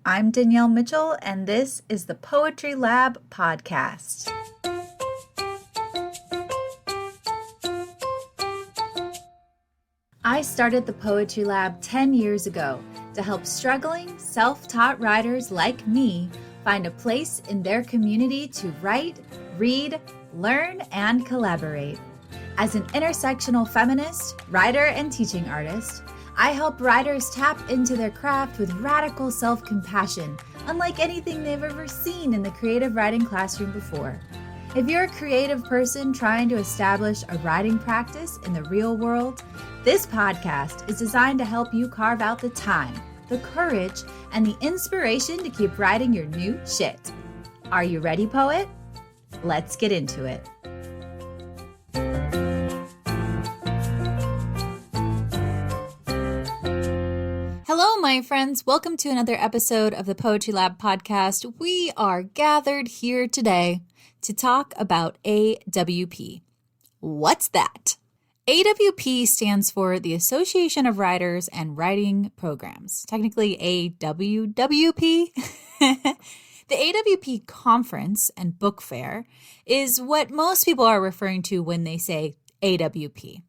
I'm Danielle Mitchell, and this is the Poetry Lab podcast. I started the Poetry Lab 10 years ago to help struggling, self-taught writers like me find a place in their community to write, read, learn, and collaborate. As an intersectional feminist, writer, and teaching artist, I help writers tap into their craft with radical self-compassion, unlike anything they've ever seen in the creative writing classroom before. If you're a creative person trying to establish a writing practice in the real world, this podcast is designed to help you carve out the time, the courage, and the inspiration to keep writing your new shit. Are you ready, poet? Let's get into it. Hello, my friends. Welcome to another episode of the Poetry Lab podcast. We are gathered here today to talk about AWP. What's that? AWP stands for the Association of Writers and Writing Programs, technically AWWP. The AWP Conference and Book Fair is what most people are referring to when they say AWP.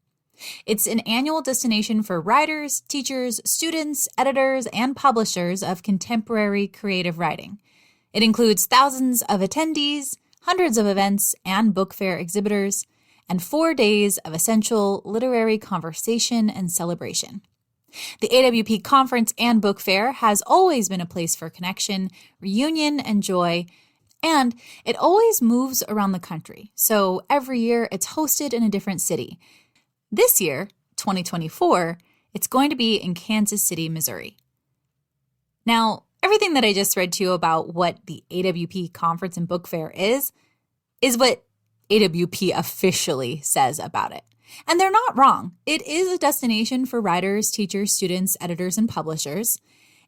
It's an annual destination for writers, teachers, students, editors, and publishers of contemporary creative writing. It includes thousands of attendees, hundreds of events and book fair exhibitors, and 4 days of essential literary conversation and celebration. The AWP Conference and Book Fair has always been a place for connection, reunion, and joy, and it always moves around the country. So every year it's hosted in a different city. This year, 2024, it's going to be in Kansas City, Missouri. Now, everything that I just read to you about what the AWP Conference and Book Fair is what AWP officially says about it. And they're not wrong. It is a destination for writers, teachers, students, editors, and publishers.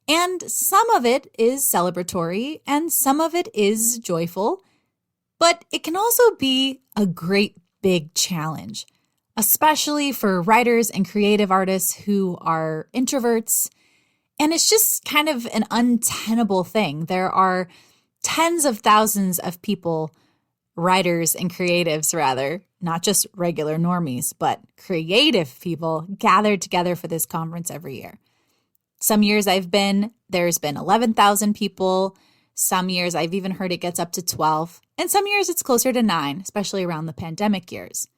And some of it is celebratory and some of it is joyful. But it can also be a great big challenge, especially for writers and creative artists who are introverts. And it's just kind of an untenable thing. There are tens of thousands of people, writers and creatives rather, not just regular normies, but creative people gathered together for this conference every year. Some years there's been 11,000 people. Some years I've even heard it gets up to 12. And some years it's closer to 9, especially around the pandemic years.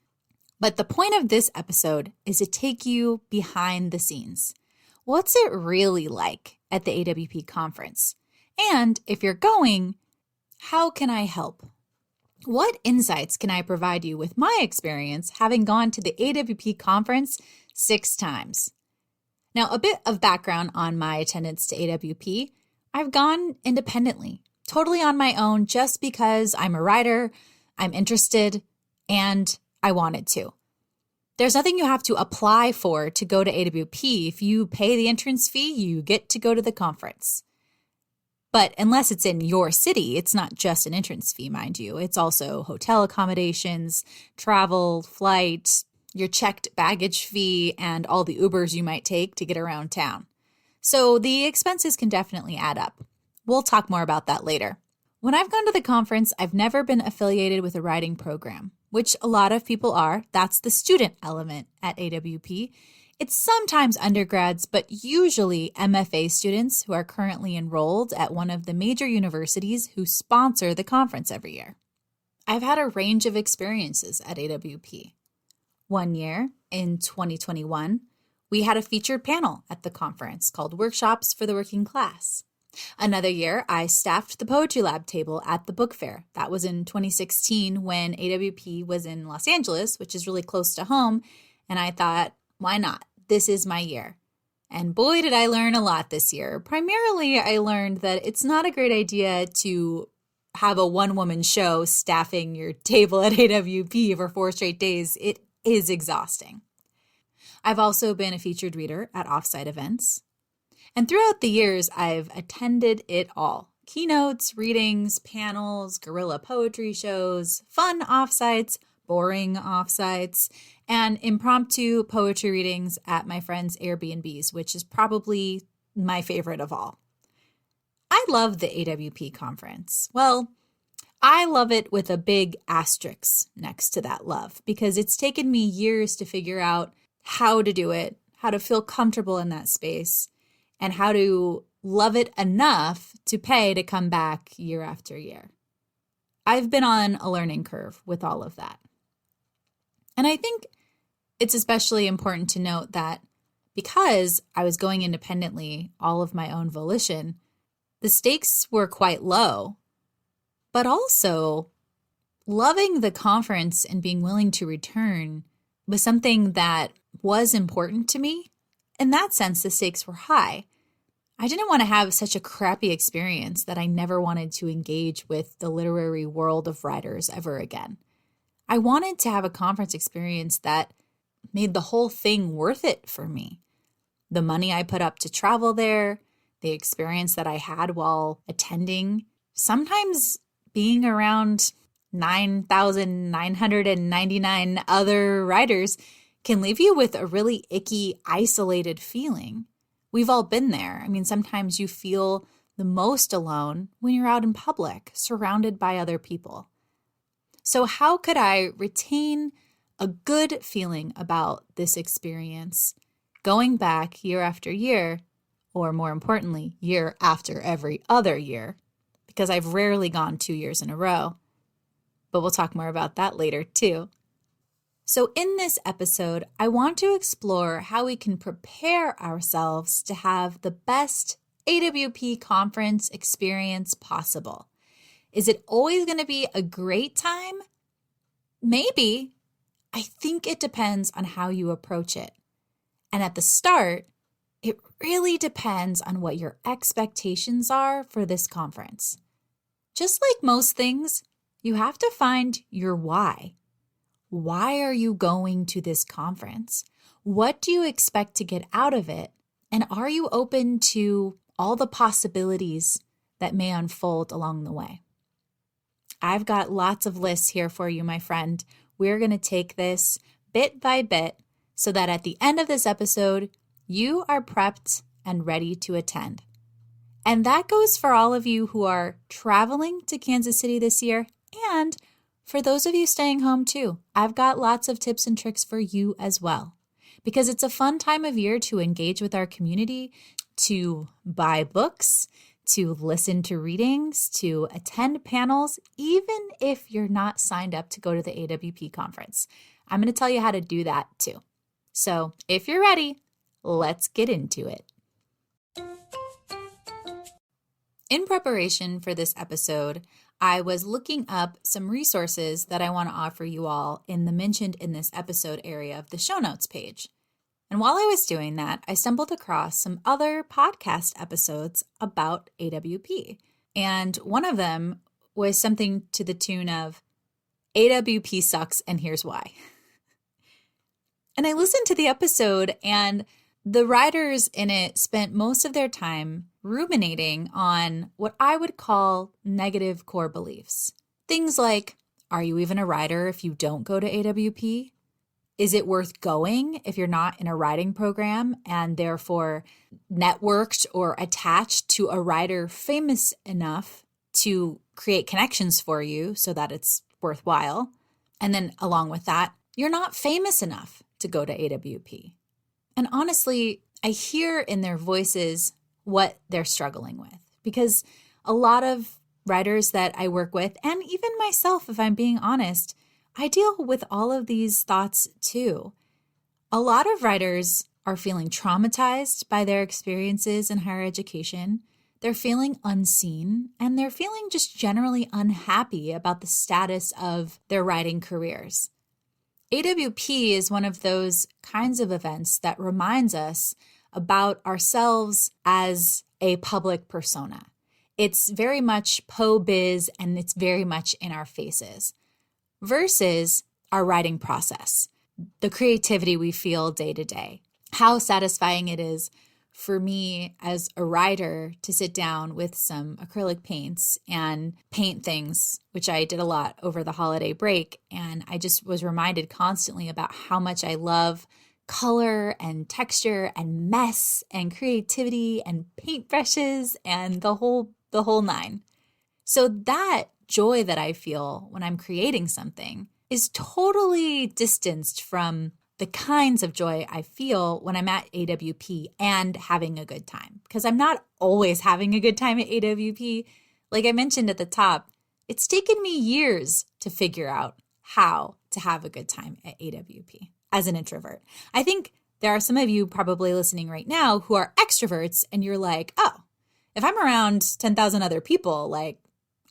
But the point of this episode is to take you behind the scenes. What's it really like at the AWP conference? And if you're going, how can I help? What insights can I provide you with my experience having gone to the AWP conference 6 times? Now, a bit of background on my attendance to AWP. I've gone independently, totally on my own, just because I'm a writer, I'm interested, and I wanted to. There's nothing you have to apply for to go to AWP. If you pay the entrance fee, you get to go to the conference. But unless it's in your city, it's not just an entrance fee, mind you. It's also hotel accommodations, travel, flight, your checked baggage fee, and all the Ubers you might take to get around town. So the expenses can definitely add up. We'll talk more about that later. When I've gone to the conference, I've never been affiliated with a writing program, which a lot of people are. That's the student element at AWP. It's sometimes undergrads, but usually MFA students who are currently enrolled at one of the major universities who sponsor the conference every year. I've had a range of experiences at AWP. One year, in 2021, we had a featured panel at the conference called Workshops for the Working Class. Another year, I staffed the Poetry Lab table at the book fair. That was in 2016 when AWP was in Los Angeles, which is really close to home, and I thought, why not? This is my year. And boy, did I learn a lot this year. Primarily, I learned that it's not a great idea to have a one-woman show staffing your table at AWP for 4 straight days. It is exhausting. I've also been a featured reader at offsite events. And throughout the years, I've attended it all. Keynotes, readings, panels, guerrilla poetry shows, fun offsites, boring offsites, and impromptu poetry readings at my friends' Airbnbs, which is probably my favorite of all. I love the AWP conference. Well, I love it with a big asterisk next to that love because it's taken me years to figure out how to do it, how to feel comfortable in that space, and how to love it enough to pay to come back year after year. I've been on a learning curve with all of that. And I think it's especially important to note that because I was going independently, all of my own volition, the stakes were quite low. But also, loving the conference and being willing to return was something that was important to me. In that sense, the stakes were high. I didn't want to have such a crappy experience that I never wanted to engage with the literary world of writers ever again. I wanted to have a conference experience that made the whole thing worth it for me. The money I put up to travel there, the experience that I had while attending, sometimes being around 9,999 other writers can leave you with a really icky, isolated feeling. We've all been there. I mean, sometimes you feel the most alone when you're out in public, surrounded by other people. So how could I retain a good feeling about this experience going back year after year, or more importantly, year after every other year? Because I've rarely gone 2 years in a row. But we'll talk more about that later too. So in this episode, I want to explore how we can prepare ourselves to have the best AWP conference experience possible. Is it always going to be a great time? Maybe. I think it depends on how you approach it. And at the start, it really depends on what your expectations are for this conference. Just like most things, you have to find your why. Why are you going to this conference? What do you expect to get out of it? And are you open to all the possibilities that may unfold along the way? I've got lots of lists here for you, my friend. We're going to take this bit by bit so that at the end of this episode, you are prepped and ready to attend. And that goes for all of you who are traveling to Kansas City this year and for those of you staying home too. I've got lots of tips and tricks for you as well because it's a fun time of year to engage with our community, to buy books, to listen to readings, to attend panels, even if you're not signed up to go to the AWP conference. I'm going to tell you how to do that too. So if you're ready, let's get into it. In preparation for this episode, I was looking up some resources that I want to offer you all in the mentioned in this episode area of the show notes page. And while I was doing that, I stumbled across some other podcast episodes about AWP. And one of them was something to the tune of AWP sucks and here's why. And I listened to the episode and the writers in it spent most of their time ruminating on what I would call negative core beliefs. Things like, are you even a writer if you don't go to AWP? Is it worth going if you're not in a writing program and therefore networked or attached to a writer famous enough to create connections for you so that it's worthwhile? And then along with that, you're not famous enough to go to AWP. And honestly, I hear in their voices what they're struggling with because a lot of writers that I work with, and even myself, if I'm being honest, I deal with all of these thoughts too. A lot of writers are feeling traumatized by their experiences in higher education. They're feeling unseen, and they're feeling just generally unhappy about the status of their writing careers. AWP is one of those kinds of events that reminds us about ourselves as a public persona. It's very much po-biz and it's very much in our faces versus our writing process, the creativity we feel day to day, how satisfying it is for me as a writer to sit down with some acrylic paints and paint things, which I did a lot over the holiday break. And I just was reminded constantly about how much I love color and texture and mess and creativity and paintbrushes and the whole the whole nine. So that joy that I feel when I'm creating something is totally distanced from the kinds of joy I feel when I'm at AWP and having a good time. Because I'm not always having a good time at AWP. Like I mentioned at the top, it's taken me years to figure out how to have a good time at AWP as an introvert. I think there are some of you probably listening right now who are extroverts and you're like, oh, if I'm around 10,000 other people, like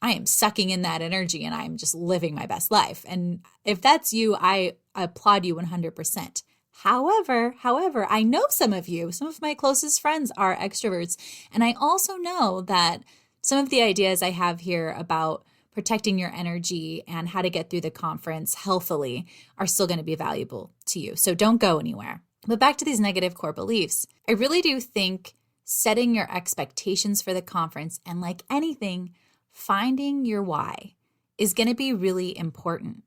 I am sucking in that energy and I'm just living my best life. And if that's you, I applaud you 100%. However, I know some of my closest friends are extroverts. And I also know that some of the ideas I have here about protecting your energy and how to get through the conference healthily are still going to be valuable to you. So don't go anywhere. But back to these negative core beliefs, I really do think setting your expectations for the conference and like anything, finding your why is going to be really important.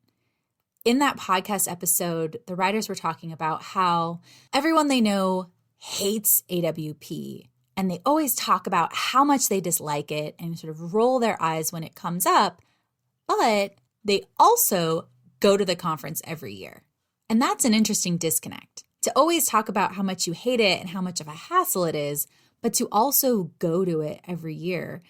In that podcast episode, the writers were talking about how everyone they know hates AWP and they always talk about how much they dislike it and sort of roll their eyes when it comes up, but they also go to the conference every year. And that's an interesting disconnect. To always talk about how much you hate it and how much of a hassle it is, but to also go to it every year.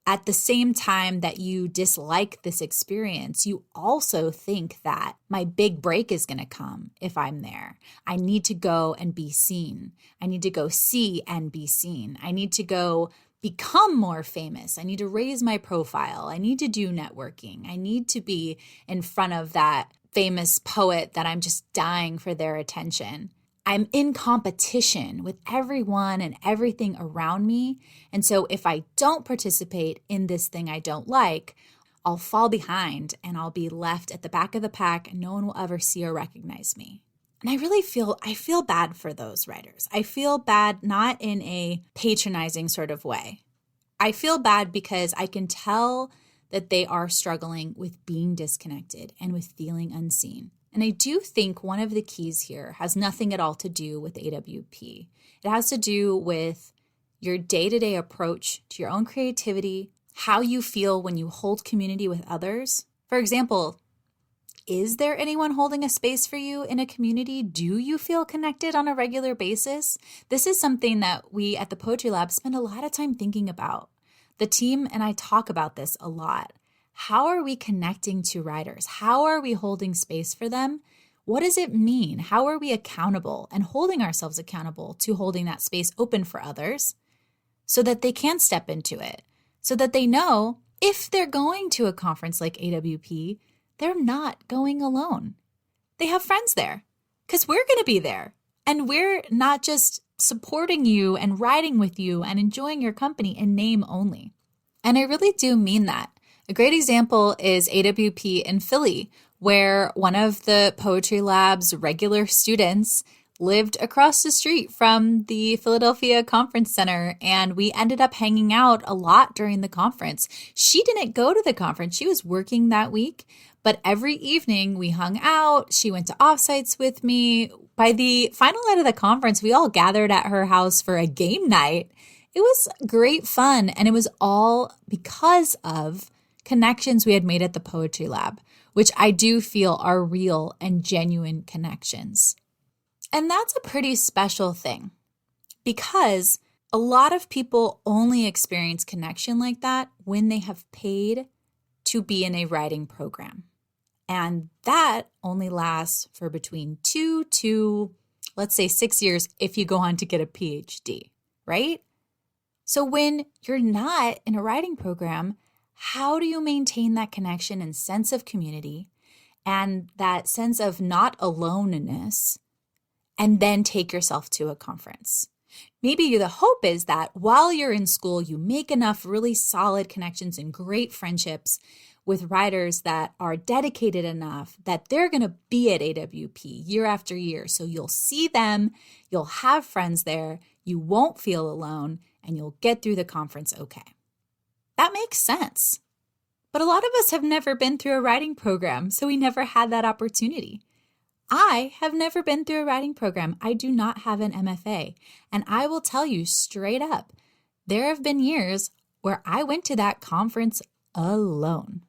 At the same time that you dislike this experience, you also think that my big break is going to come if I'm there. I need to go and be seen. I need to go see and be seen. I need to go become more famous. I need to raise my profile. I need to do networking. I need to be in front of that famous poet that I'm just dying for their attention. I'm in competition with everyone and everything around me. And so if I don't participate in this thing I don't like, I'll fall behind and I'll be left at the back of the pack and no one will ever see or recognize me. And I feel bad for those writers. I feel bad not in a patronizing sort of way. I feel bad because I can tell that they are struggling with being disconnected and with feeling unseen. And I do think one of the keys here has nothing at all to do with AWP. It has to do with your day-to-day approach to your own creativity, how you feel when you hold community with others. For example, is there anyone holding a space for you in a community? Do you feel connected on a regular basis? This is something that we at the Poetry Lab spend a lot of time thinking about. The team and I talk about this a lot. How are we connecting to writers? How are we holding space for them? What does it mean? How are we accountable and holding ourselves accountable to holding that space open for others so that they can step into it, so that they know if they're going to a conference like AWP, they're not going alone. They have friends there because we're going to be there and we're not just supporting you and riding with you and enjoying your company in name only. And I really do mean that. A great example is AWP in Philly, where one of the Poetry Lab's regular students lived across the street from the Philadelphia Conference Center, and we ended up hanging out a lot during the conference. She didn't go to the conference. She was working that week, but every evening we hung out. She went to offsites with me. By the final night of the conference, we all gathered at her house for a game night. It was great fun, and it was all because of connections we had made at the Poetry Lab, which I do feel are real and genuine connections. And that's a pretty special thing because a lot of people only experience connection like that when they have paid to be in a writing program. And that only lasts for between 2 to, let's say, 6 years if you go on to get a PhD, right? So when you're not in a writing program, how do you maintain that connection and sense of community and that sense of not aloneness and then take yourself to a conference? Maybe the hope is that while you're in school, you make enough really solid connections and great friendships with writers that are dedicated enough that they're going to be at AWP year after year. So you'll see them, you'll have friends there, you won't feel alone, and you'll get through the conference okay. That makes sense. But a lot of us have never been through a writing program, so we never had that opportunity. I have never been through a writing program. I do not have an MFA. And I will tell you straight up, there have been years where I went to that conference alone.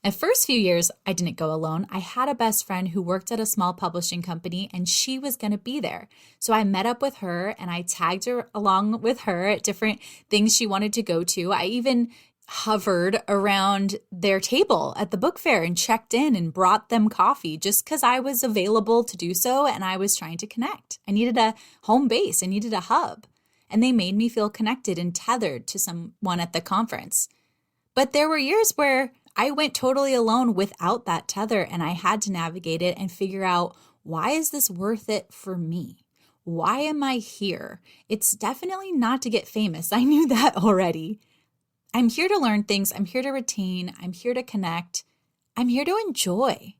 The first few years, I didn't go alone. I had a best friend who worked at a small publishing company, and she was going to be there. So I met up with her and I tagged her along with her at different things she wanted to go to. I even hovered around their table at the book fair and checked in and brought them coffee just because I was available to do so and I was trying to connect. I needed a home base. I needed a hub. And they made me feel connected and tethered to someone at the conference. But there were years where I went totally alone without that tether, and I had to navigate it and figure out, why is this worth it for me? Why am I here? It's definitely not to get famous. I knew that already. I'm here to learn things. I'm here to retain. I'm here to connect. I'm here to enjoy.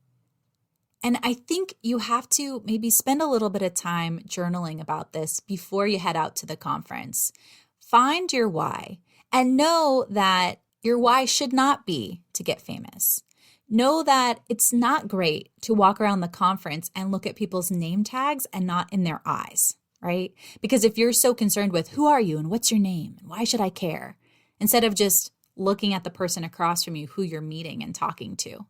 And I think you have to maybe spend a little bit of time journaling about this before you head out to the conference. Find your why and know that your why should not be to get famous. Know that it's not great to walk around the conference and look at people's name tags and not in their eyes, right? Because if you're so concerned with who are you and what's your name and why should I care, instead of just looking at the person across from you who you're meeting and talking to.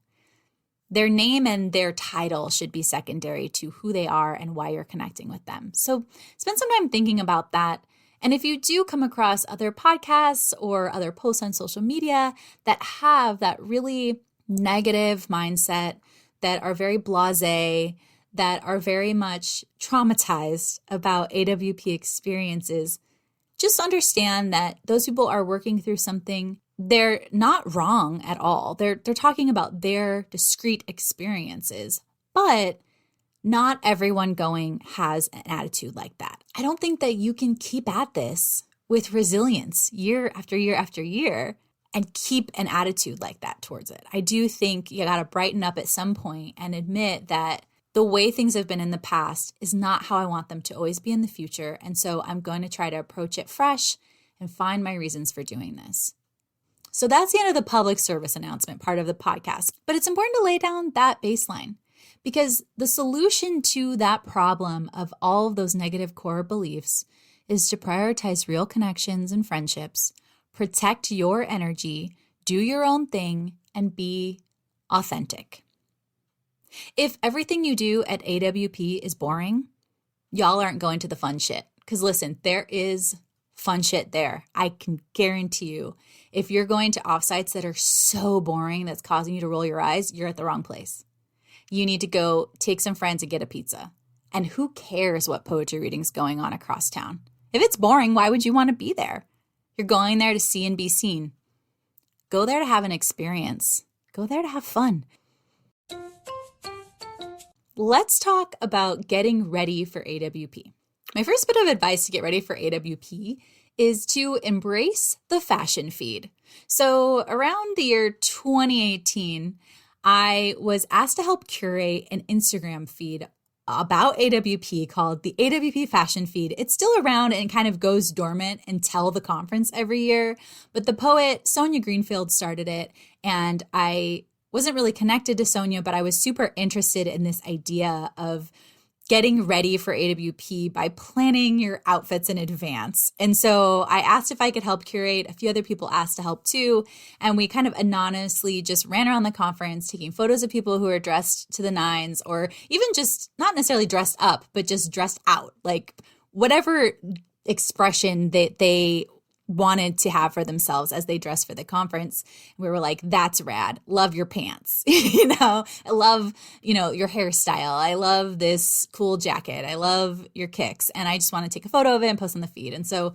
Their name and their title should be secondary to who they are and why you're connecting with them. So spend some time thinking about that. And if you do come across other podcasts or other posts on social media that have that really negative mindset, that are very blasé, that are very much traumatized about AWP experiences, just understand that those people are working through something. They're not wrong at all. They're talking about their discrete experiences, but not everyone going has an attitude like that. I don't think that you can keep at this with resilience year after year after year and keep an attitude like that towards it. I do think you got to brighten up at some point and admit that the way things have been in the past is not how I want them to always be in the future. And so I'm going to try to approach it fresh and find my reasons for doing this. So that's the end of the public service announcement part of the podcast. But it's important to lay down that baseline, because the solution to that problem of all of those negative core beliefs is to prioritize real connections and friendships, protect your energy, do your own thing, and be authentic. If everything you do at AWP is boring, y'all aren't going to the fun shit. Because listen, there is fun shit there. I can guarantee you. If you're going to offsites that are so boring that's causing you to roll your eyes, you're at the wrong place. You need to go take some friends and get a pizza. And who cares what poetry reading's going on across town? If it's boring, why would you want to be there? You're going there to see and be seen. Go there to have an experience. Go there to have fun. Let's talk about getting ready for AWP. My first bit of advice to get ready for AWP is to embrace the fashion feed. So around the year 2018, I was asked to help curate an Instagram feed about AWP called the AWP Fashion Feed. It's still around and kind of goes dormant until the conference every year. But the poet Sonia Greenfield started it, and I wasn't really connected to Sonia, but I was super interested in this idea of getting ready for AWP by planning your outfits in advance. And so I asked if I could help curate. A few other people asked to help too. And we kind of anonymously just ran around the conference taking photos of people who are dressed to the nines, or even just not necessarily dressed up, but just dressed out, like whatever expression that they wanted to have for themselves as they dressed for the conference. We were like, that's rad. Love your pants. I love, your hairstyle. I love this cool jacket. I love your kicks. And I just want to take a photo of it and post on the feed. And so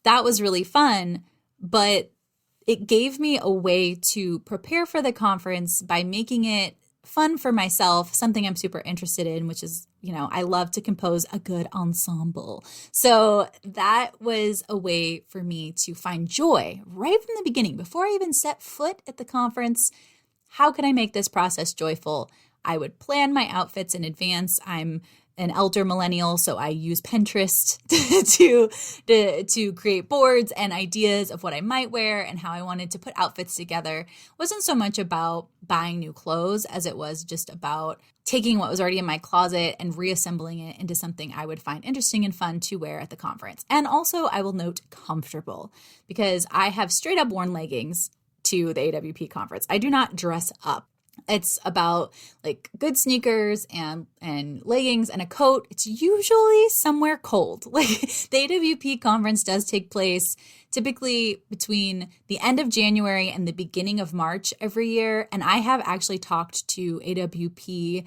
that was really fun, but it gave me a way to prepare for the conference by making it fun for myself, something I'm super interested in, which is, I love to compose a good ensemble. So that was a way for me to find joy right from the beginning. Before I even set foot at the conference, how can I make this process joyful? I would plan my outfits in advance. I'm an elder millennial, so I use Pinterest to create boards and ideas of what I might wear and how I wanted to put outfits together. It wasn't so much about buying new clothes as it was just about taking what was already in my closet and reassembling it into something I would find interesting and fun to wear at the conference. And also, I will note, comfortable, because I have straight up worn leggings to the AWP conference. I do not dress up. It's about like good sneakers and leggings and a coat. It's usually somewhere cold. Like the AWP conference does take place typically between the end of January and the beginning of March every year. And I have actually talked to AWP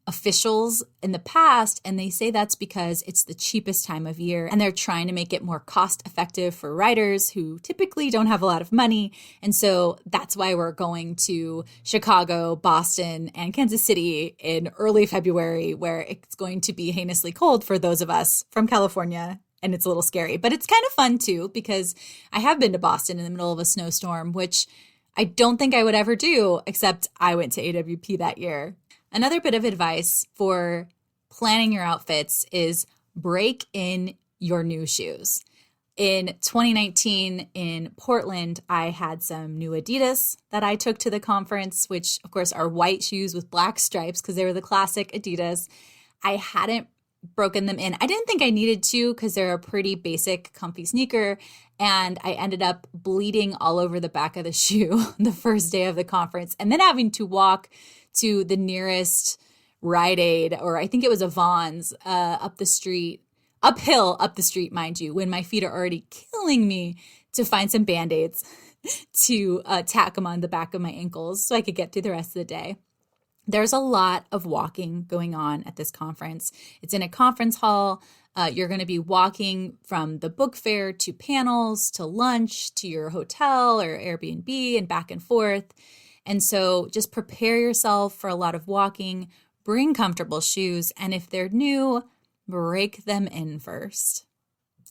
officials in the past, and they say that's because it's the cheapest time of year and they're trying to make it more cost effective for riders who typically don't have a lot of money. And so that's why we're going to Chicago, Boston, and Kansas City in early February, where it's going to be heinously cold for those of us from California. And it's a little scary, but it's kind of fun too, because I have been to Boston in the middle of a snowstorm, which I don't think I would ever do, except I went to AWP that year. Another bit of advice for planning your outfits is break in your new shoes. In 2019 in Portland, I had some new Adidas that I took to the conference, which of course are white shoes with black stripes because they were the classic Adidas. I hadn't broken them in. I didn't think I needed to because they're a pretty basic, comfy sneaker. And I ended up bleeding all over the back of the shoe the first day of the conference, and then having to walk to the nearest Rite Aid, or I think it was a Vons, up the street, uphill up the street, mind you, when my feet are already killing me, to find some Band-Aids to tack them on the back of my ankles so I could get through the rest of the day. There's a lot of walking going on at this conference. It's in a conference hall. You're going to be walking from the book fair to panels, to lunch, to your hotel or Airbnb, and back and forth. And so just prepare yourself for a lot of walking, bring comfortable shoes, and if they're new, break them in first.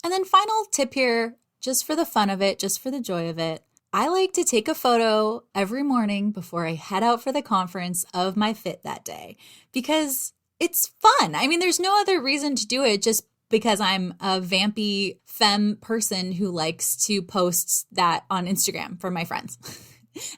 And then final tip here, just for the fun of it, just for the joy of it, I like to take a photo every morning before I head out for the conference of my fit that day, because it's fun. I mean, there's no other reason to do it, just because I'm a vampy femme person who likes to post that on Instagram for my friends.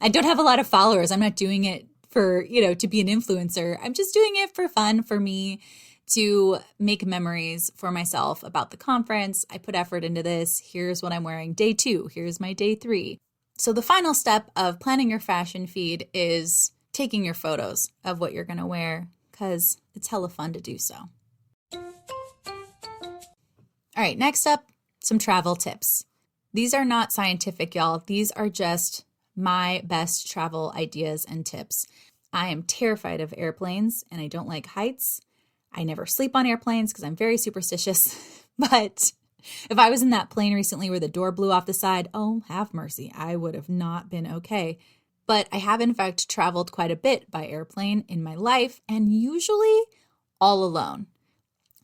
I don't have a lot of followers. I'm not doing it for, to be an influencer. I'm just doing it for fun, for me, to make memories for myself about the conference. I put effort into this. Here's what I'm wearing day 2. Here's my day 3. So the final step of planning your fashion feed is taking your photos of what you're going to wear, because it's hella fun to do so. All right, next up, some travel tips. These are not scientific, y'all. These are just my best travel ideas and tips. I am terrified of airplanes and I don't like heights. I never sleep on airplanes because I'm very superstitious. But if I was in that plane recently where the door blew off the side, oh, have mercy, I would have not been okay. But I have in fact traveled quite a bit by airplane in my life, and usually all alone.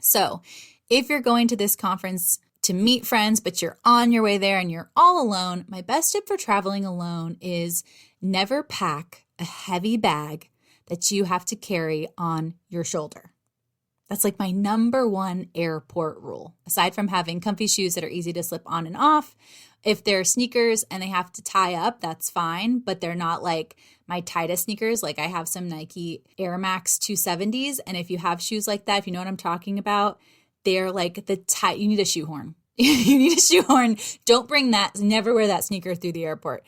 So if you're going to this conference to meet friends, but you're on your way there and you're all alone, my best tip for traveling alone is never pack a heavy bag that you have to carry on your shoulder. That's like my number one airport rule. Aside from having comfy shoes that are easy to slip on and off, if they're sneakers and they have to tie up, that's fine, but they're not like my tightest sneakers. Like I have some Nike Air Max 270s, and if you have shoes like that, if you know what I'm talking about, they're like the tight, you need a shoehorn. You need a shoehorn. Don't bring that, never wear that sneaker through the airport.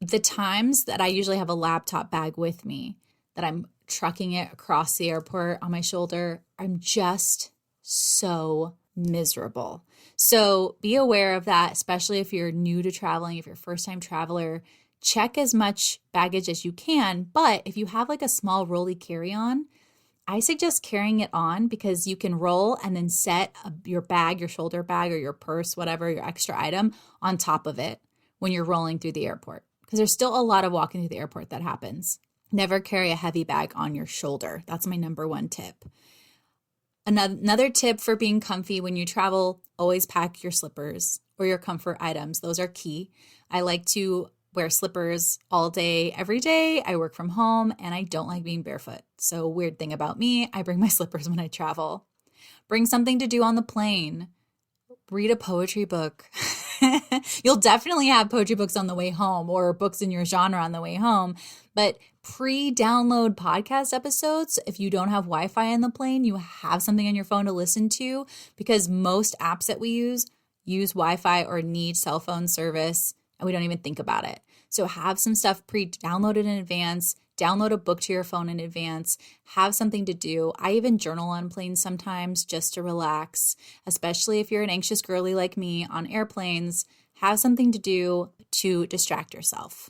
The times that I usually have a laptop bag with me, that I'm trucking it across the airport on my shoulder, I'm just so miserable. So be aware of that, especially if you're new to traveling, if you're a first-time traveler. Check as much baggage as you can, but if you have like a small rolly carry-on, I suggest carrying it on, because you can roll and then set your bag, your shoulder bag or your purse, whatever, your extra item on top of it when you're rolling through the airport, because there's still a lot of walking through the airport that happens. Never carry a heavy bag on your shoulder. That's my number one tip. Another tip for being comfy when you travel, always pack your slippers or your comfort items. Those are key. I like to wear slippers all day, every day. I work from home and I don't like being barefoot. So weird thing about me, I bring my slippers when I travel. Bring something to do on the plane. Read a poetry book. You'll definitely have poetry books on the way home or books in your genre on the way home, but pre-download podcast episodes. If you don't have Wi-Fi in the plane, you have something on your phone to listen to, because most apps that we use Wi-Fi or need cell phone service, and we don't even think about it. So have some stuff pre-downloaded in advance. Download a book to your phone in advance, have something to do. I even journal on planes sometimes just to relax, especially if you're an anxious girly like me on airplanes. Have something to do to distract yourself.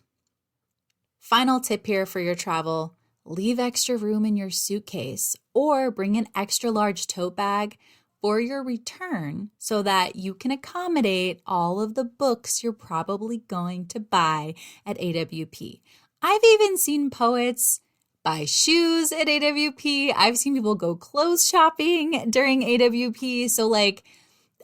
Final tip here for your travel: leave extra room in your suitcase or bring an extra large tote bag for your return so that you can accommodate all of the books you're probably going to buy at AWP. I've even seen poets buy shoes at AWP. I've seen people go clothes shopping during AWP. So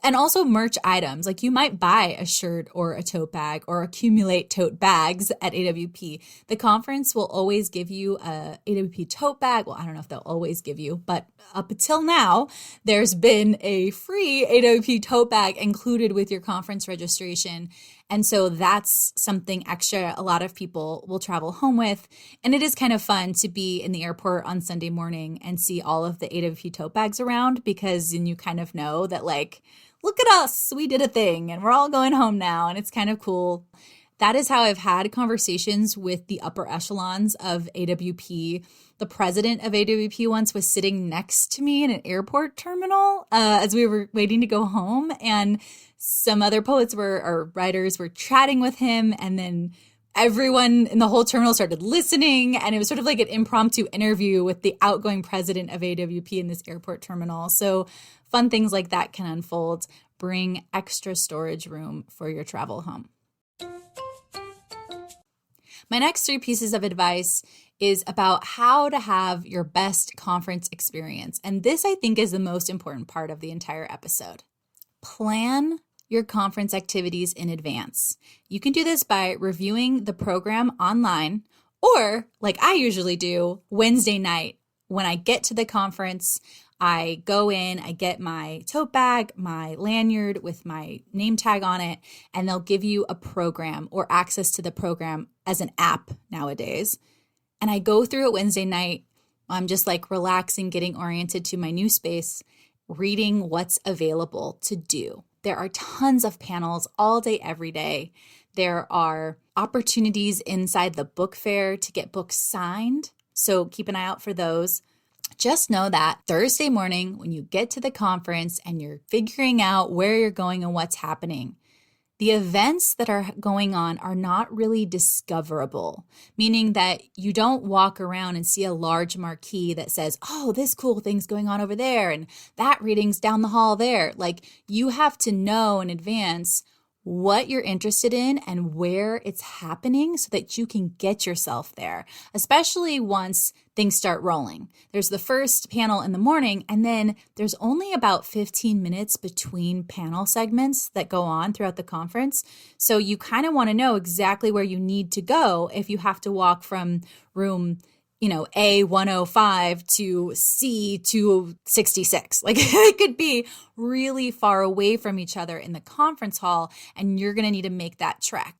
and also merch items. Like you might buy a shirt or a tote bag or accumulate tote bags at AWP. The conference will always give you a AWP tote bag. Well, I don't know if they'll always give you, but up until now, there's been a free AWP tote bag included with your conference registration. And so that's something extra a lot of people will travel home with. And it is kind of fun to be in the airport on Sunday morning and see all of the AWP tote bags around, because then you kind of know that look at us, we did a thing and we're all going home now. And it's kind of cool. That is how I've had conversations with the upper echelons of AWP. The president of AWP once was sitting next to me in an airport terminal as we were waiting to go home. And some other poets or writers were chatting with him. And then everyone in the whole terminal started listening. And it was sort of like an impromptu interview with the outgoing president of AWP in this airport terminal. So fun things like that can unfold. Bring extra storage room for your travel home. My next 3 pieces of advice is about how to have your best conference experience. And this, I think, is the most important part of the entire episode. Plan your conference activities in advance. You can do this by reviewing the program online, or like I usually do, Wednesday night. When I get to the conference, I go in, I get my tote bag, my lanyard with my name tag on it, and they'll give you a program or access to the program as an app nowadays. And I go through it Wednesday night. I'm just relaxing, getting oriented to my new space, reading what's available to do. There are tons of panels all day, every day. There are opportunities inside the book fair to get books signed. So keep an eye out for those. Just know that Thursday morning, when you get to the conference and you're figuring out where you're going and what's happening, the events that are going on are not really discoverable, meaning that you don't walk around and see a large marquee that says, oh, this cool thing's going on over there and that reading's down the hall there. You have to know in advance what you're interested in and where it's happening so that you can get yourself there, especially once things start rolling. There's the first panel in the morning, and then there's only about 15 minutes between panel segments that go on throughout the conference. So you kind of want to know exactly where you need to go if you have to walk from room A105 to C266. It could be really far away from each other in the conference hall, and you're going to need to make that trek.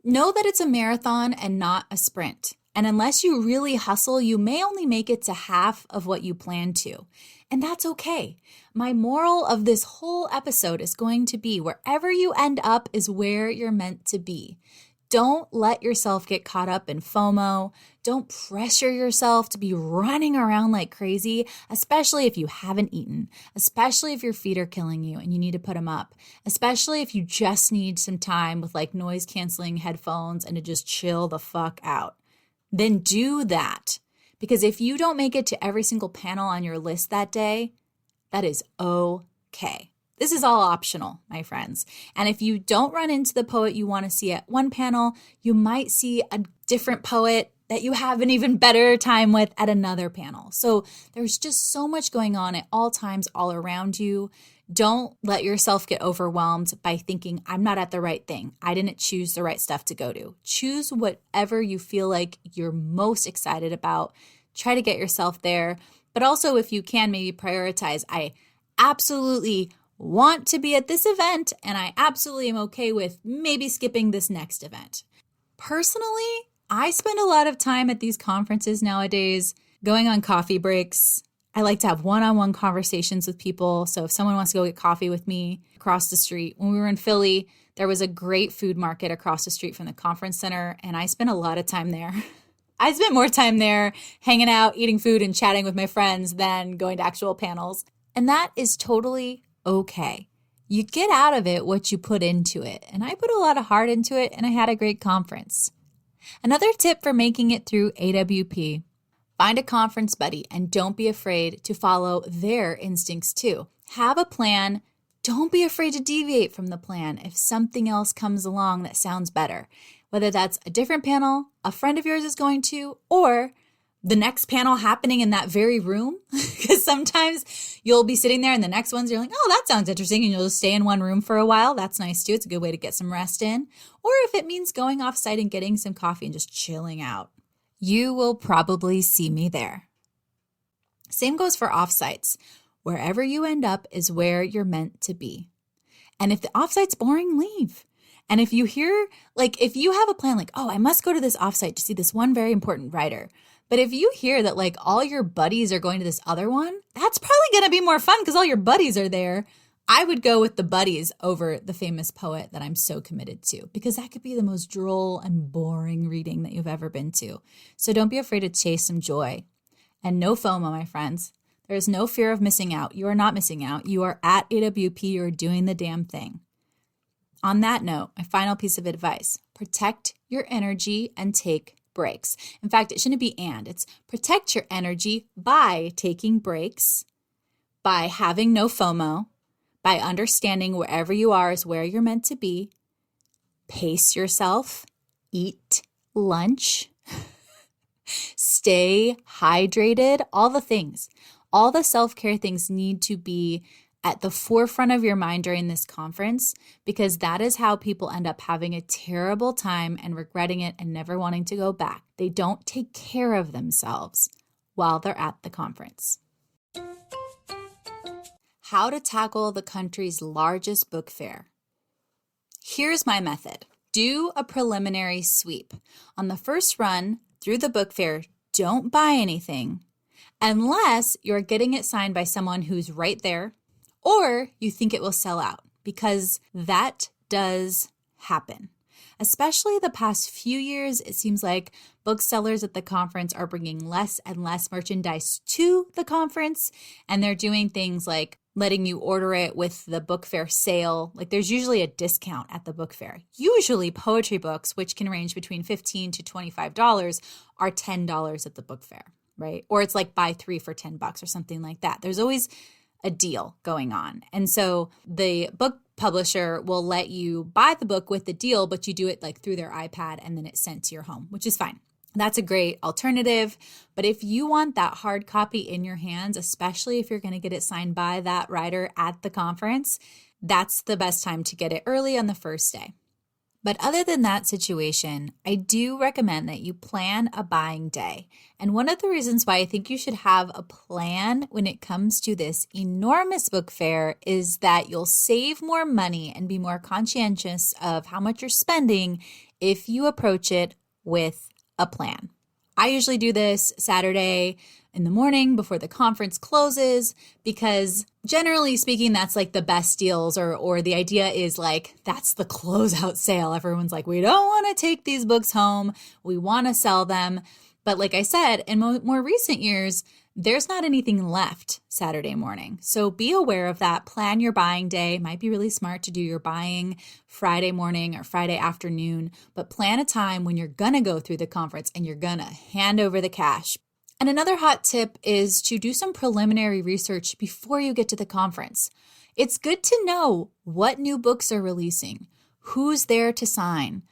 Know that it's a marathon and not a sprint. And unless you really hustle, you may only make it to half of what you plan to. And that's okay. My moral of this whole episode is going to be wherever you end up is where you're meant to be. Don't let yourself get caught up in FOMO. Don't pressure yourself to be running around like crazy, especially if you haven't eaten, especially if your feet are killing you and you need to put them up, especially if you just need some time with noise canceling headphones and to just chill the fuck out. Then do that. Because if you don't make it to every single panel on your list that day, that is okay. This is all optional, my friends. And if you don't run into the poet you want to see at one panel, you might see a different poet that you have an even better time with at another panel. So there's just so much going on at all times, all around you. Don't let yourself get overwhelmed by thinking, I'm not at the right thing. I didn't choose the right stuff to go to. Choose whatever you feel like you're most excited about. Try to get yourself there. But also, if you can, maybe prioritize, I absolutely want to be at this event, and I absolutely am okay with maybe skipping this next event. Personally, I spend a lot of time at these conferences nowadays going on coffee breaks. I like to have one-on-one conversations with people. So if someone wants to go get coffee with me across the street, when we were in Philly, there was a great food market across the street from the conference center, and I spent a lot of time there. I spent more time there hanging out, eating food, and chatting with my friends than going to actual panels. And that is totally okay. You get out of it what you put into it. And I put a lot of heart into it, and I had a great conference. Another tip for making it through AWP: find a conference buddy and don't be afraid to follow their instincts too. Have a plan. Don't be afraid to deviate from the plan if something else comes along that sounds better. Whether that's a different panel, a friend of yours is going to, or the next panel happening in that very room. Because sometimes you'll be sitting there and the next ones you're like, oh, that sounds interesting. And you'll just stay in one room for a while. That's nice too. It's a good way to get some rest in. Or if it means going off site and getting some coffee and just chilling out, you will probably see me there. Same goes for offsites. Wherever you end up is where you're meant to be. And if the offsite's boring, leave. And if you hear, if you have a plan, oh, I must go to this offsite to see this one very important writer. But if you hear that all your buddies are going to this other one, that's probably going to be more fun because all your buddies are there. I would go with the buddies over the famous poet that I'm so committed to, because that could be the most droll and boring reading that you've ever been to. So don't be afraid to chase some joy. And no FOMO, my friends. There is no fear of missing out. You are not missing out. You are at AWP. You are doing the damn thing. On that note, my final piece of advice: protect your energy and take breaks. In fact, it shouldn't be and. It's protect your energy by taking breaks, by having no FOMO, by understanding wherever you are is where you're meant to be. Pace yourself, eat lunch, stay hydrated, all the things. All the self-care things need to be at the forefront of your mind during this conference, because that is how people end up having a terrible time and regretting it and never wanting to go back. They don't take care of themselves while they're at the conference. How to tackle the country's largest book fair. Here's my method. Do a preliminary sweep. On the first run through the book fair, don't buy anything unless you're getting it signed by someone who's right there, or you think it will sell out, because that does happen. Especially the past few years, it seems like booksellers at the conference are bringing less and less merchandise to the conference, and they're doing things like letting you order it with the book fair sale. There's usually a discount at the book fair. Usually poetry books, which can range between $15 to $25, are $10 at the book fair, right? Or it's buy 3 for $10 or something like that. There's always a deal going on. And so the book publisher will let you buy the book with the deal, but you do it through their iPad and then it's sent to your home, which is fine. That's a great alternative. But if you want that hard copy in your hands, especially if you're going to get it signed by that writer at the conference, that's the best time to get it early on the first day. But other than that situation, I do recommend that you plan a buying day. And one of the reasons why I think you should have a plan when it comes to this enormous book fair is that you'll save more money and be more conscientious of how much you're spending if you approach it with a plan. I usually do this Saturday in the morning before the conference closes, because generally speaking, that's the best deals, or the idea is that's the closeout sale. Everyone's we don't want to take these books home. We want to sell them. But like I said, in more recent years, there's not anything left Saturday morning. So be aware of that. Plan your buying day. It might be really smart to do your buying Friday morning or Friday afternoon, but plan a time when you're going to go through the conference and you're going to hand over the cash. And another hot tip is to do some preliminary research before you get to the conference. It's good to know what new books are releasing, who's there to sign,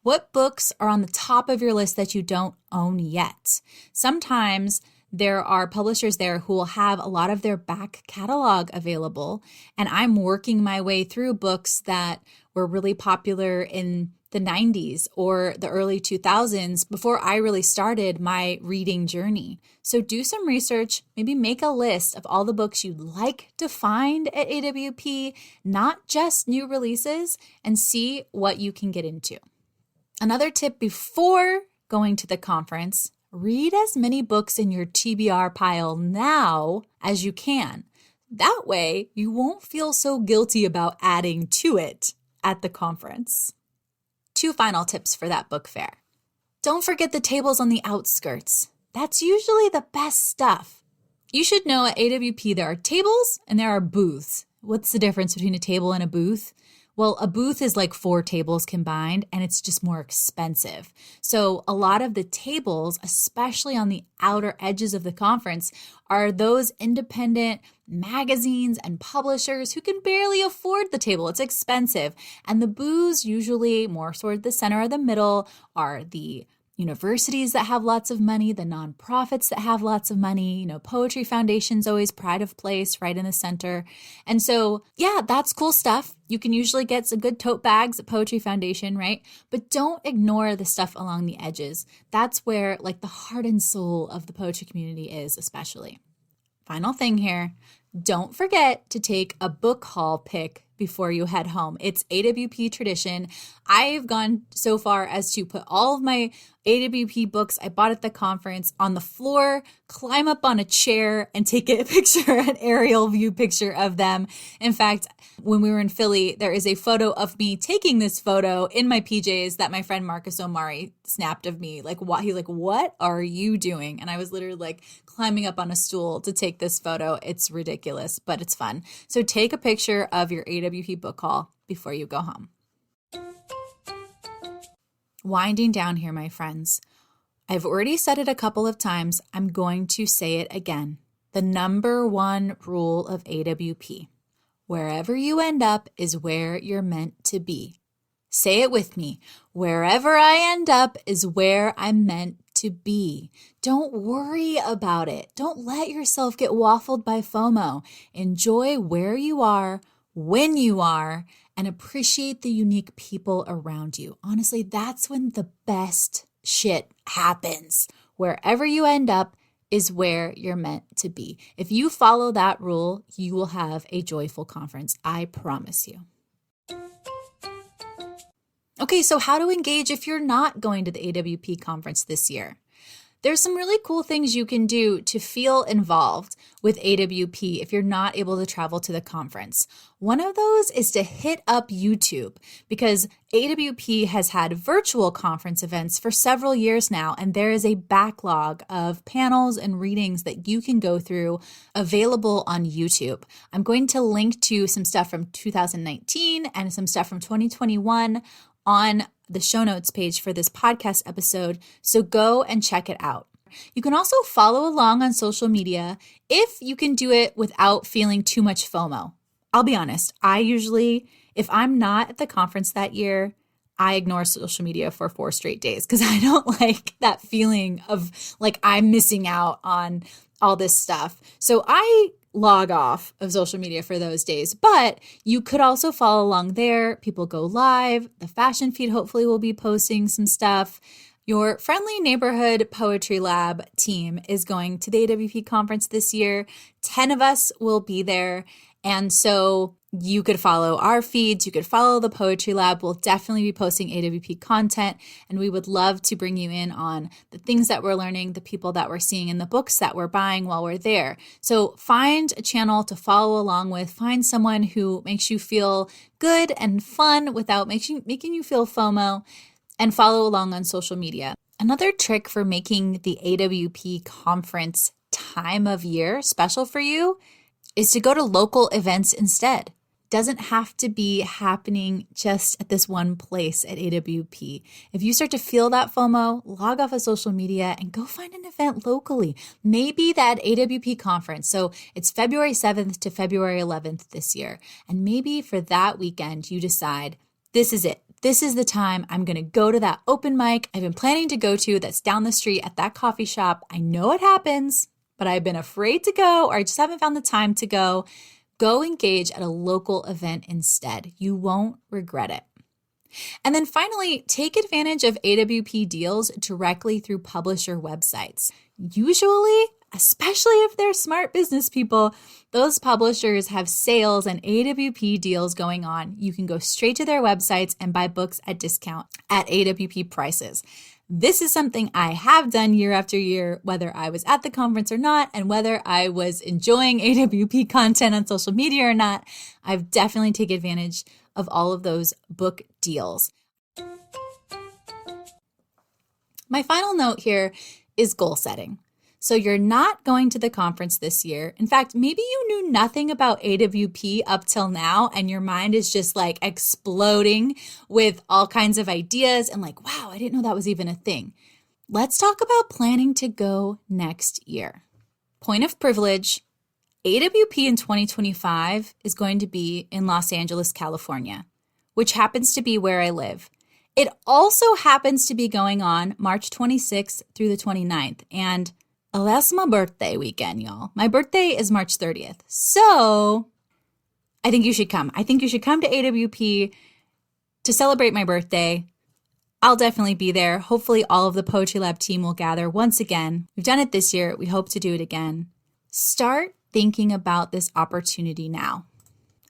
what books are on the top of your list that you don't own yet. Sometimes there are publishers there who will have a lot of their back catalog available. And I'm working my way through books that were really popular in the 90s or the early 2000s before I really started my reading journey. So do some research, maybe make a list of all the books you'd like to find at AWP, not just new releases, and see what you can get into. Another tip before going to the conference, read as many books in your TBR pile now as you can. That way, you won't feel so guilty about adding to it at the conference. 2 final tips for that book fair. Don't forget the tables on the outskirts. That's usually the best stuff. You should know at AWP there are tables and there are booths. What's the difference between a table and a booth? Well, a booth is like 4 tables combined, and it's just more expensive. So a lot of the tables, especially on the outer edges of the conference, are those independent magazines and publishers who can barely afford the table. It's expensive. And the booths, usually more toward the center or the middle, are the universities that have lots of money, the nonprofits that have lots of money. Poetry Foundation's always pride of place right in the center. And so, yeah, that's cool stuff. You can usually get some good tote bags at Poetry Foundation, right? But don't ignore the stuff along the edges. That's where the heart and soul of the poetry community is, especially. Final thing here, don't forget to take a book haul pic before you head home. It's AWP tradition. I've gone so far as to put all of my AWP books I bought at the conference on the floor, climb up on a chair, and take a picture, an aerial view picture of them. In fact, when we were in Philly, there is a photo of me taking this photo in my PJs that my friend Marcus Omari snapped of me. He's like, what are you doing? And I was literally climbing up on a stool to take this photo. It's ridiculous, but it's fun. So take a picture of your AWP book haul before you go home. Winding down here, my friends. I've already said it a couple of times. I'm going to say it again. The number 1 rule of AWP. Wherever you end up is where you're meant to be. Say it with me. Wherever I end up is where I'm meant to be. Don't worry about it. Don't let yourself get waffled by FOMO. Enjoy where you are, when you are, and appreciate the unique people around you. Honestly, that's when the best shit happens. Wherever you end up is where you're meant to be. If you follow that rule, you will have a joyful conference. I promise you. Okay, so how to engage if you're not going to the AWP conference this year? There's some really cool things you can do to feel involved with AWP if you're not able to travel to the conference. One of those is to hit up YouTube, because AWP has had virtual conference events for several years now, and there is a backlog of panels and readings that you can go through available on YouTube. I'm going to link to some stuff from 2019 and some stuff from 2021 on the show notes page for this podcast episode, so go and check it out. You can also follow along on social media if you can do it without feeling too much FOMO. I'll be honest, I usually, if I'm not at the conference that year, I ignore social media for 4 straight days because I don't like that feeling of I'm missing out on all this stuff. So I log off of social media for those days, but you could also follow along there. People go live. The fashion feed hopefully will be posting some stuff. Your friendly neighborhood poetry lab team is going to the AWP conference this year. 10 of us will be there. And so you could follow our feeds. You could follow the Poetry Lab. We'll definitely be posting AWP content, and we would love to bring you in on the things that we're learning, the people that we're seeing, and the books that we're buying while we're there. So find a channel to follow along with. Find someone who makes you feel good and fun without making you feel FOMO, and follow along on social media. Another trick for making the AWP conference time of year special for you is to go to local events instead. Doesn't have to be happening just at this one place at AWP. If you start to feel that FOMO, log off of social media and go find an event locally. Maybe that AWP conference. So it's February 7th to February 11th this year. And maybe for that weekend, you decide, this is it. This is the time I'm going to go to that open mic I've been planning to go to that's down the street at that coffee shop. I know it happens. but I've been afraid to go or I just haven't found the time to go, go engage at a local event instead. You won't regret it. And then finally, take advantage of AWP deals directly through publisher websites. Usually, especially if they're smart business people, those publishers have sales and AWP deals going on. You can go straight to their websites and buy books at discount at AWP prices. This is something I have done year after year, whether I was at the conference or not, and whether I was enjoying AWP content on social media or not. I've definitely taken advantage of all of those book deals. My final note here is goal setting. So you're not going to the conference this year. In fact, maybe you knew nothing about AWP up till now and your mind is just like exploding with all kinds of ideas and like, wow, I didn't know that was even a thing. Let's talk about planning to go next year. Point of privilege, AWP in 2025 is going to be in Los Angeles, California, which happens to be where I live. It also happens to be going on March 26th through the 29th. And that's my birthday weekend, y'all. My birthday is March 30th. So I think you should come. I think you should come to AWP to celebrate my birthday. I'll definitely be there. Hopefully all of the Poetry Lab team will gather once again. We've done it this year. We hope to do it again. Start thinking about this opportunity now.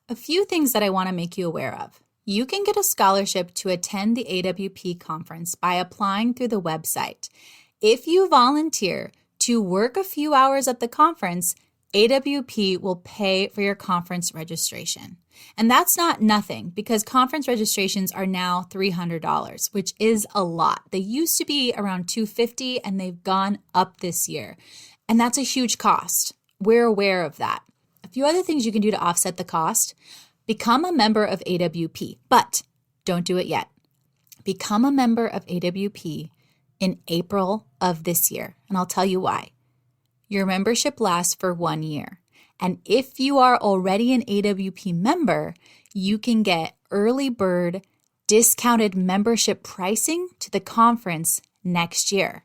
A few things that I want to make you aware of. You can get a scholarship to attend the AWP conference by applying through the website. If you volunteer to work a few hours at the conference, AWP will pay for your conference registration. And that's not nothing because conference registrations are now $300, which is a lot. They used to be around $250 and they've gone up this year. And that's a huge cost. We're aware of that. A few other things you can do to offset the cost. Become a member of AWP, but don't do it yet. Become a member of AWP in April of this year, and I'll tell you why. Your membership lasts for 1 year, and if you are already an AWP member, you can get early bird discounted membership pricing to the conference next year.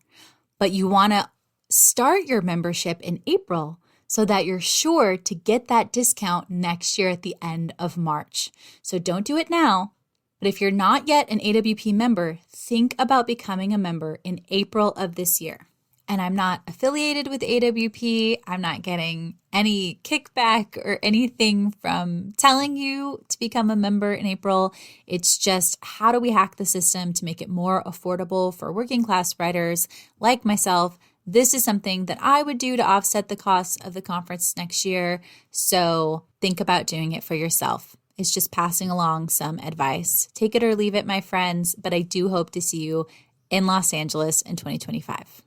But you want to start your membership in April so that you're sure to get that discount next year at the end of March. So don't do it now. But if you're not yet an AWP member, think about becoming a member in April of this year. And I'm not affiliated with AWP. I'm not getting any kickback or anything from telling you to become a member in April. It's just how do we hack the system to make it more affordable for working class writers like myself. This is something that I would do to offset the cost of the conference next year. So think about doing it for yourself. It's just passing along some advice. Take it or leave it, my friends, but I do hope to see you in Los Angeles in 2025.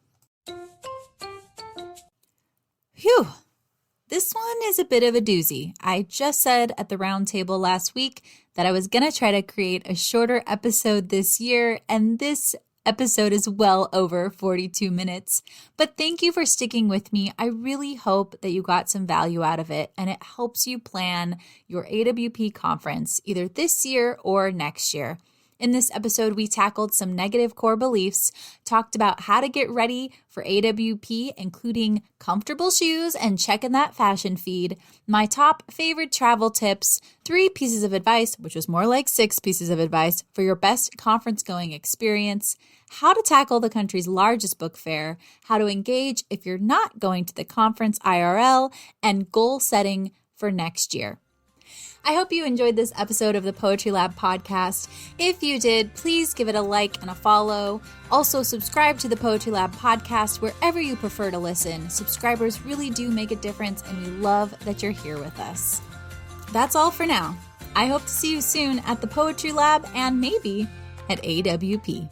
Phew, this one is a bit of a doozy. I just said at the round table last week that I was going to try to create a shorter episode this year, and this episode is well over 42 minutes. But thank you for sticking with me. I really hope that you got some value out of it and it helps you plan your AWP conference either this year or next year. In this episode, we tackled some negative core beliefs, talked about how to get ready for AWP, including comfortable shoes and checking that fashion feed, my top favorite travel tips, 3 pieces of advice, which was more like 6 pieces of advice for your best conference going experience, how to tackle the country's largest book fair, how to engage if you're not going to the conference IRL, and goal setting for next year. I hope you enjoyed this episode of the Poetry Lab podcast. If you did, please give it a like and a follow. Also, subscribe to the Poetry Lab podcast wherever you prefer to listen. Subscribers really do make a difference, and we love that you're here with us. That's all for now. I hope to see you soon at the Poetry Lab and maybe at AWP.